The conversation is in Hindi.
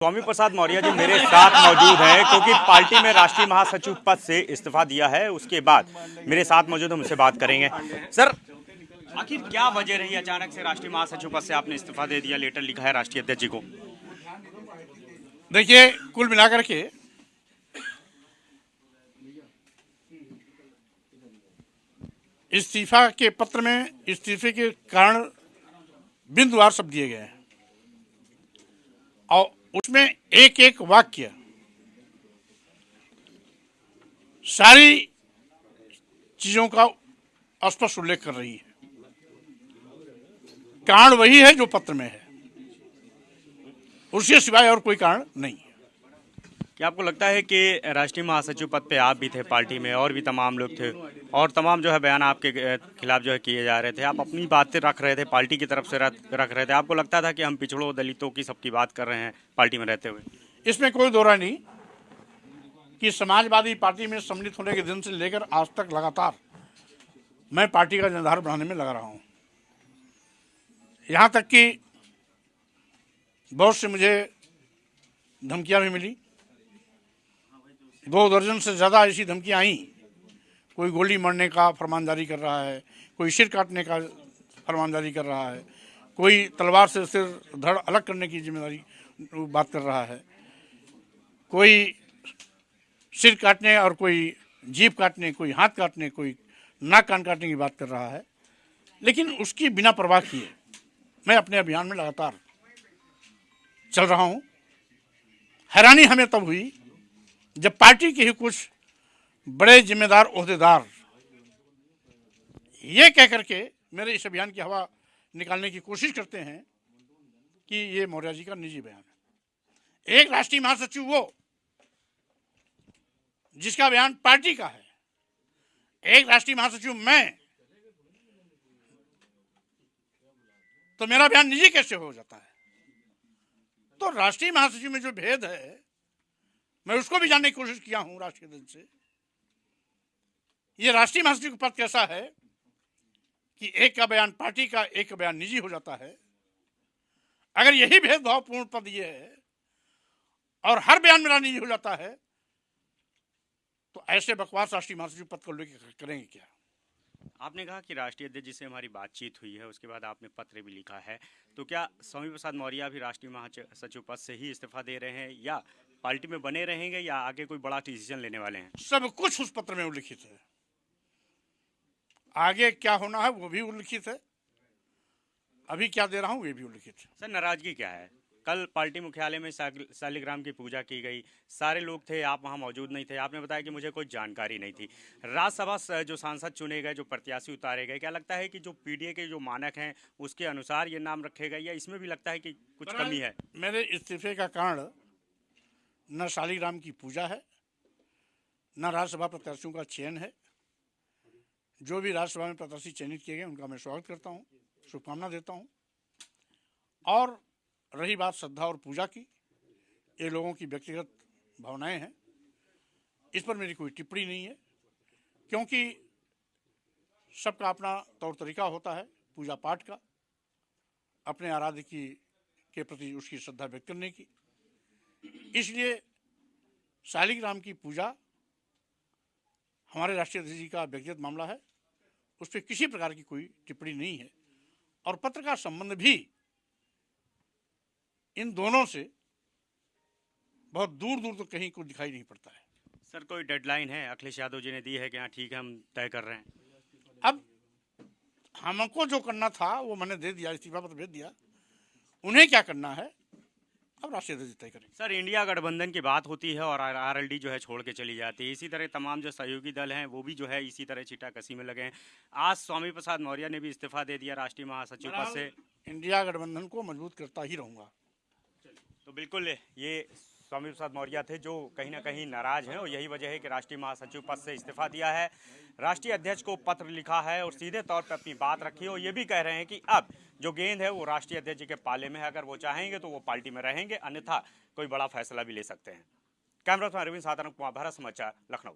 स्वामी प्रसाद मौर्य जी मेरे साथ मौजूद हैं क्योंकि पार्टी में राष्ट्रीय महासचिव पद से इस्तीफा दिया है। उसके बाद मेरे साथ मौजूद, हम उनसे बात करेंगे। सर, आखिर क्या वजह रही अचानक से राष्ट्रीय महासचिव पद से आपने इस्तीफा दे दिया? लेटर लिखा है राष्ट्रीय अध्यक्ष जी को। देखिए, कुल मिलाकर के इस्तीफा के पत्र में इस्तीफे के कारण बिंदुवार शब्द दिए गए हैं और उसमें एक एक वाक्य सारी चीजों का स्पष्ट उल्लेख कर रही है। कारण वही है जो पत्र में है, उसके सिवाय और कोई कारण नहीं है। क्या आपको लगता है कि राष्ट्रीय महासचिव पद पे आप भी थे, पार्टी में और भी तमाम लोग थे और तमाम जो है बयान आपके खिलाफ जो है किए जा रहे थे, आप अपनी बातें रख रहे थे, पार्टी की तरफ से रख रहे थे, आपको लगता था कि हम पिछड़ों दलितों की सबकी बात कर रहे हैं पार्टी में रहते हुए? इसमें कोई दो राय नहीं कि समाजवादी पार्टी में सम्मिलित होने के दिन से लेकर आज तक लगातार मैं पार्टी का जनाधार बढ़ाने में लगा रहा हूं। यहां तक कि बहुत से मुझे धमकियां भी मिली, 2 दर्जन से ज़्यादा ऐसी धमकियां आई। कोई गोली मारने का फरमान जारी कर रहा है, कोई सिर काटने का फरमान जारी कर रहा है, कोई तलवार से सिर धड़ अलग करने की जिम्मेदारी बात कर रहा है, कोई सिर काटने और कोई जीभ काटने, कोई हाथ काटने, कोई नाक कान काटने की बात कर रहा है। लेकिन उसकी बिना परवाह किए मैं अपने अभियान में लगातार चल रहा हूं। हैरानी हमें तब हुई जब पार्टी के ही कुछ बड़े जिम्मेदार ओहदेदार ये कह करके मेरे इस अभियान की हवा निकालने की कोशिश करते हैं कि ये मौर्य जी का निजी बयान है। एक राष्ट्रीय महासचिव वो जिसका बयान पार्टी का है, एक राष्ट्रीय महासचिव मैं, तो मेरा बयान निजी कैसे हो जाता है? तो राष्ट्रीय महासचिव में जो भेद है मैं उसको भी जानने की कोशिश किया हूं राष्ट्रीय दल से। ये राष्ट्रीय महासचिव का पद कैसा है कि एक का बयान पार्टी का, एक का बयान निजी हो जाता है। अगर यही भेदभावपूर्ण पद ये है और हर बयान मेरा निजी हो जाता है तो ऐसे बकवास राष्ट्रीय महासचिव पद को लेकर करेंगे क्या? आपने कहा कि राष्ट्रीय अध्यक्ष जी से हमारी बातचीत हुई है, उसके बाद आपने पत्र भी लिखा है, तो क्या स्वामी प्रसाद मौर्य भी राष्ट्रीय महासचिव पद से ही इस्तीफा दे रहे हैं या पार्टी में बने रहेंगे या आगे कोई बड़ा डिसीजन लेने वाले हैं? सब कुछ उस पत्र में उल्लिखित है। आगे क्या होना है वो भी उल्लिखित है, अभी क्या दे रहा हूं ये भी उल्लिखित है। सर, नाराजगी क्या है? कल पार्टी मुख्यालय में शालिग्राम की पूजा की गई, सारे लोग थे, आप वहां मौजूद नहीं थे। आपने बताया कि मुझे कोई जानकारी नहीं थी। राज्यसभा जो सांसद चुने गए, जो प्रत्याशी उतारे गए, क्या लगता है कि जो पीडीए के जो मानक हैं उसके अनुसार ये नाम रखे गए या इसमें भी लगता है कि कुछ कमी है? मेरे इस्तीफे का कारण न शालिग्राम की पूजा है, न राज्यसभा प्रत्याशियों का चयन है। जो भी राज्यसभा में प्रत्याशी चयनित किए गए उनका मैं स्वागत करता हूं, शुभकामना देता हूं। और रही बात श्रद्धा और पूजा की, ये लोगों की व्यक्तिगत भावनाएं हैं, इस पर मेरी कोई टिप्पणी नहीं है, क्योंकि सबका अपना तौर तरीका होता है पूजा पाठ का, अपने आराध्य की के प्रति उसकी श्रद्धा व्यक्त करने की। इसलिए शालिग्राम की पूजा हमारे राष्ट्रीय अध्यक्ष जी का व्यक्तिगत मामला है, उस पर किसी प्रकार की कोई टिप्पणी नहीं है। और पत्र का संबंध भी इन दोनों से बहुत दूर दूर तो कहीं कुछ दिखाई नहीं पड़ता है। सर, कोई डेडलाइन है? अखिलेश यादव जी ने दी है कि हाँ ठीक है हम तय कर रहे हैं? अब हमको जो करना था वो मैंने दे दिया, इस्तीफा पत्र भेज दिया। उन्हें क्या करना है अब राष्ट्रीय अध्यक्ष तय करेंगे। सर, इंडिया गठबंधन की बात होती है और आरएलडी जो है छोड़ के चली जाती है। इसी तरह तमाम जो सहयोगी दल हैं वो भी जो है इसी तरह छींटाकशी में लगे हैं। आज स्वामी प्रसाद मौर्य ने भी इस्तीफा दे दिया राष्ट्रीय महासचिव पद से। इंडिया गठबंधन को मजबूत करता ही रहूंगा। तो बिल्कुल ये स्वामी प्रसाद मौर्य थे जो कहीं ना कहीं नाराज हैं और यही वजह है कि राष्ट्रीय महासचिव पद से इस्तीफा दिया है, राष्ट्रीय अध्यक्ष को पत्र लिखा है और सीधे तौर पर अपनी बात रखी है। और ये भी कह रहे हैं कि अब जो गेंद है वो राष्ट्रीय अध्यक्ष जी के पाले में है, अगर वो चाहेंगे तो वो पार्टी में रहेंगे, अन्यथा कोई बड़ा फैसला भी ले सकते हैं। कैमरा मैन अरविंद साधन कुमार, भारत समाचार, लखनऊ।